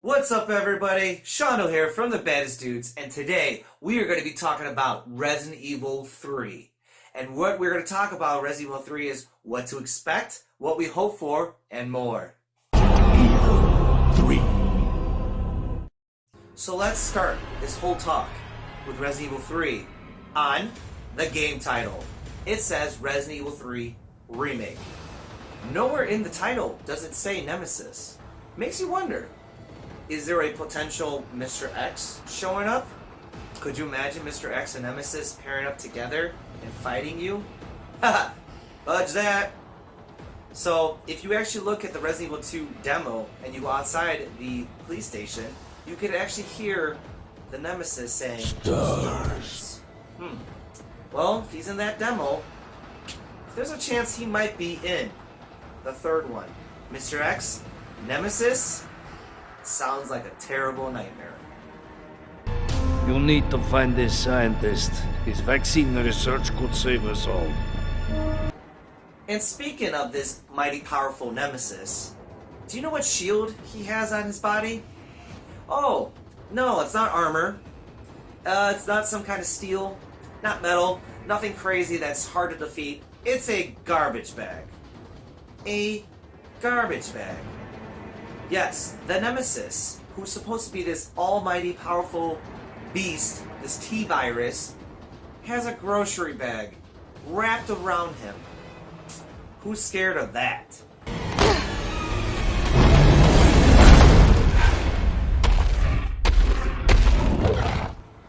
What's up, everybody? Seando here from the Baddest Dudes, and today we are going to be talking about Resident Evil 3. And what we're going to talk about Resident Evil 3 is what to expect, what we hope for, and more. Evil 3. So let's start this whole talk with Resident Evil 3 on the game title. It says Resident Evil 3 Remake. Nowhere in the title does it say Nemesis. Makes you wonder. Is there a potential Mr. X showing up? Could you imagine Mr. X and Nemesis pairing up together and fighting you? Haha, fudge that! So, if you actually look at the Resident Evil 2 demo and you go outside the police station, you could actually hear the Nemesis saying, Stars. Well, if he's in that demo, there's a chance he might be in the third one. Mr. X, Nemesis, sounds like a terrible nightmare. You need to find this scientist. His vaccine research could save us all. And speaking of this mighty powerful Nemesis, do you know what shield he has on his body? Oh, no, it's not armor. It's not some kind of steel, not metal, nothing crazy that's hard to defeat. It's a garbage bag. A garbage bag. Yes, the Nemesis, who's supposed to be this almighty powerful beast, this T-virus, has a grocery bag wrapped around him. Who's scared of that?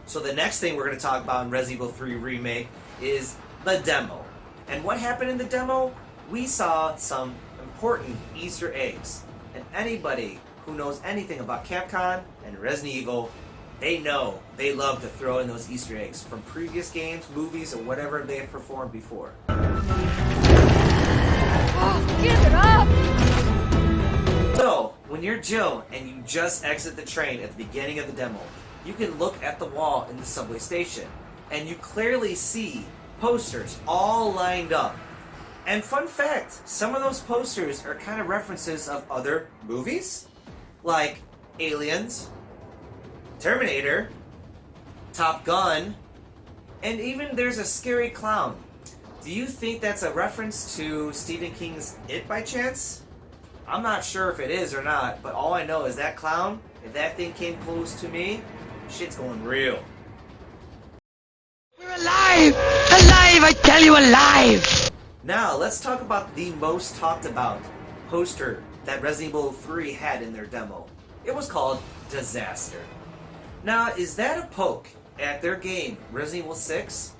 So the next thing we're going to talk about in Resident Evil 3 Remake is the demo. And what happened in the demo? We saw some important Easter eggs. And anybody who knows anything about Capcom and Resident Evil, they know they love to throw in those Easter eggs from previous games, movies, or whatever they have performed before. Oh, give it up! So, when you're Jill and you just exit the train at the beginning of the demo, you can look at the wall in the subway station, and you clearly see posters all lined up. And fun fact, some of those posters are kind of references of other movies, like Aliens, Terminator, Top Gun, and even there's a scary clown. Do you think that's a reference to Stephen King's It by chance? I'm not sure if it is or not, but all I know is that clown, if that thing came close to me, shit's going real. We're alive! Alive, I tell you, alive! Now, let's talk about the most talked about poster that Resident Evil 3 had in their demo. It was called Disaster. Now, is that a poke at their game, Resident Evil 6?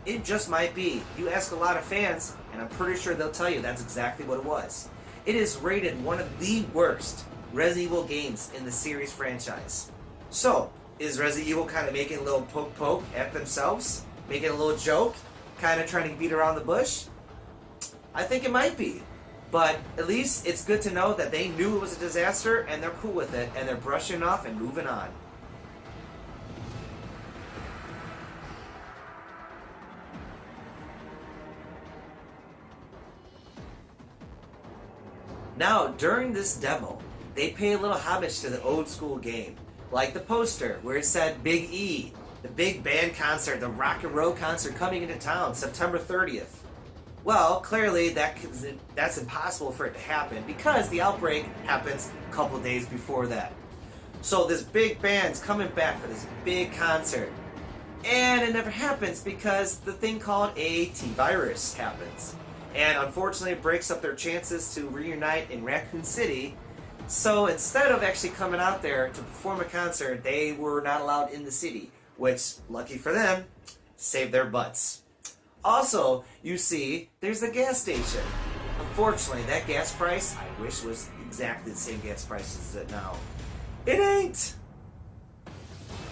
It just might be. You ask a lot of fans, and I'm pretty sure they'll tell you that's exactly what it was. It is rated one of the worst Resident Evil games in the series franchise. So, is Resident Evil kind of making a little poke at themselves? Making a little joke? Kind of trying to beat around the bush? I think it might be. But at least it's good to know that they knew it was a disaster and they're cool with it and they're brushing off and moving on. Now, during this demo, they pay a little homage to the old school game. Like the poster where it said Big E, the big band concert, the rock and roll concert coming into town September 30th. Well, clearly that's impossible for it to happen because the outbreak happens a couple days before that. So this big band's coming back for this big concert. And it never happens because the thing called a T-virus happens. And unfortunately it breaks up their chances to reunite in Raccoon City. So instead of actually coming out there to perform a concert, they were not allowed in the city, which, lucky for them, saved their butts. Also, you see, there's the gas station. Unfortunately, that gas price, I wish was exactly the same gas price as it now. It ain't!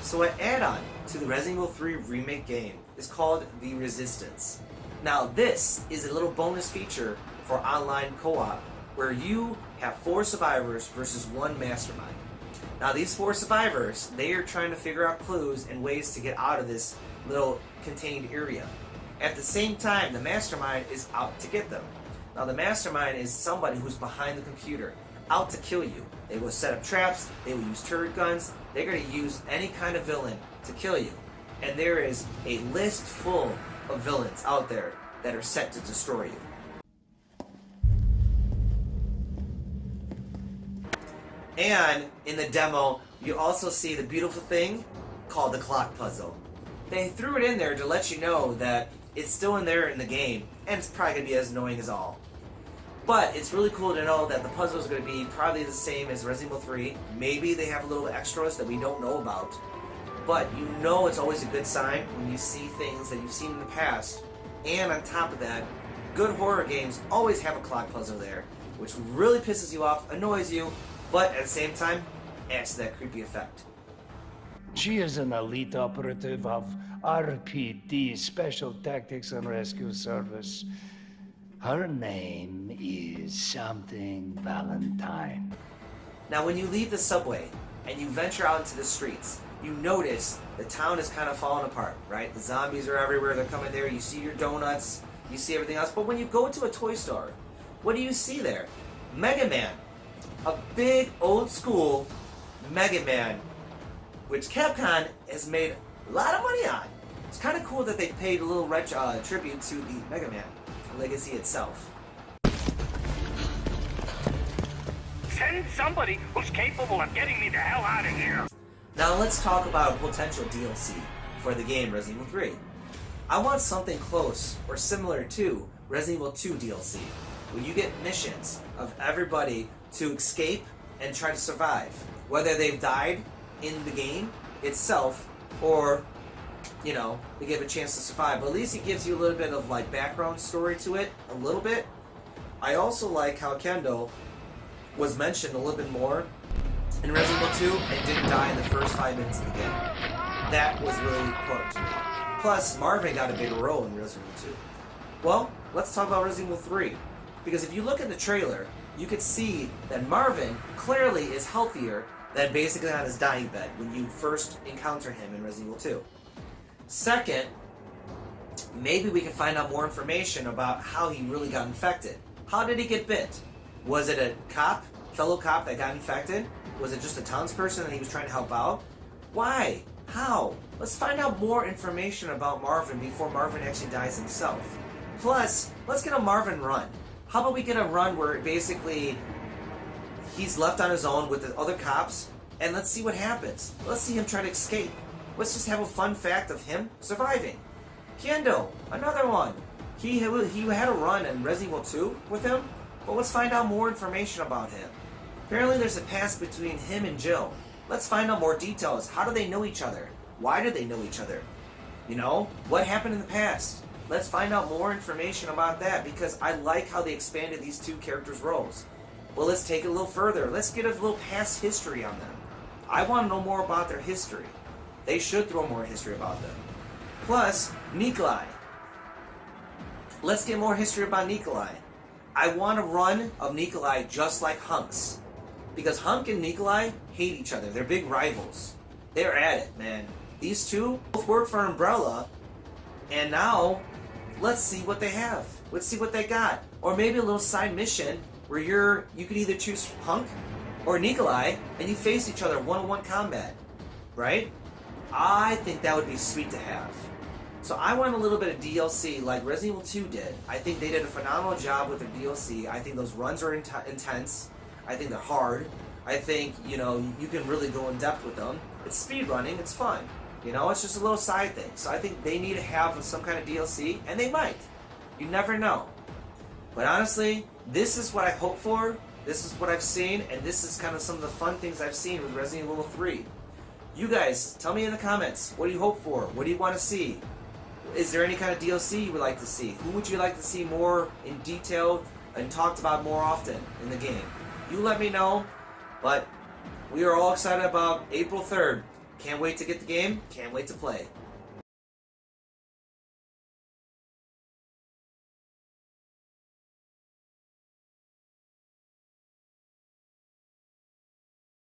So an add-on to the Resident Evil 3 Remake game is called The Resistance. Now this is a little bonus feature for online co-op where you have 4 survivors versus 1 mastermind. Now these 4 survivors, they are trying to figure out clues and ways to get out of this little contained area. At the same time, the mastermind is out to get them. Now the mastermind is somebody who's behind the computer, out to kill you. They will set up traps, they will use turret guns, they're going to use any kind of villain to kill you. And there is a list full of villains out there that are set to destroy you. And in the demo, you also see the beautiful thing called the clock puzzle. They threw it in there to let you know that it's still in there in the game, and it's probably going to be as annoying as all. But it's really cool to know that the puzzle is going to be probably the same as Resident Evil 3. Maybe they have a little extras that we don't know about. But you know it's always a good sign when you see things that you've seen in the past. And on top of that, good horror games always have a clock puzzle there, which really pisses you off, annoys you, but at the same time, adds to that creepy effect. She is an elite operative of RPD, Special Tactics and Rescue Service. Her name is something Valentine. Now when you leave the subway and you venture out into the streets, you notice the town is kind of falling apart, right? The zombies are everywhere, they're coming there, you see your donuts, you see everything else. But when you go to a toy store, what do you see there? Mega Man. A big old school Mega Man, which Capcom has made a lot of money on. It's kind of cool that they paid a little tribute to the Mega Man legacy itself. Send somebody who's capable of getting me the hell out of here. Now let's talk about a potential DLC for the game Resident Evil 3. I want something close or similar to Resident Evil 2 DLC, where you get missions of everybody to escape and try to survive, whether they've died in the game itself or, you know, they give a chance to survive. But at least it gives you a little bit of like background story to it, a little bit. I also like how Seando was mentioned a little bit more in Resident Evil 2 and didn't die in the first 5 minutes of the game. That was really important to me. Plus, Marvin got a bigger role in Resident Evil 2. Well, let's talk about Resident Evil 3. Because if you look at the trailer, you could see that Marvin clearly is healthier than basically on his dying bed when you first encounter him in Resident Evil 2. Second, maybe we can find out more information about how he really got infected. How did he get bit? Was it a cop, fellow cop that got infected? Was it just a townsperson that he was trying to help out? Why? How? Let's find out more information about Marvin before Marvin actually dies himself. Plus, let's get a Marvin run. How about we get a run where basically he's left on his own with the other cops, and let's see what happens. Let's see him try to escape. Let's just have a fun fact of him surviving. Seando, another one. He had a run in Resident Evil 2 with him, but let's find out more information about him. Apparently there's a past between him and Jill. Let's find out more details. How do they know each other? Why do they know each other? You know, what happened in the past? Let's find out more information about that, because I like how they expanded these two characters' roles. Well, let's take it a little further. Let's get a little past history on them. I want to know more about their history. They should throw more history about them. Plus, Nikolai. Let's get more history about Nikolai. I want a run of Nikolai just like Hunk's. Because Hunk and Nikolai hate each other. They're big rivals. They're at it, man. These two both work for Umbrella, and now let's see what they have. Let's see what they got. Or maybe a little side mission where you could either choose Hunk or Nikolai, and you face each other one-on-one combat, right? I think that would be sweet to have. So I want a little bit of DLC like Resident Evil 2 did. I think they did a phenomenal job with their DLC. I think those runs are intense. I think they're hard. I think, you know, you can really go in depth with them. It's speed running. It's fun. You know, it's just a little side thing. So I think they need to have some kind of DLC, and they might. You never know. But honestly, this is what I hope for. This is what I've seen, and this is kind of some of the fun things I've seen with Resident Evil 3. You guys, tell me in the comments, what do you hope for? What do you want to see? Is there any kind of DLC you would like to see? Who would you like to see more in detail and talked about more often in the game? You let me know, but we are all excited about April 3rd. Can't wait to get the game, can't wait to play.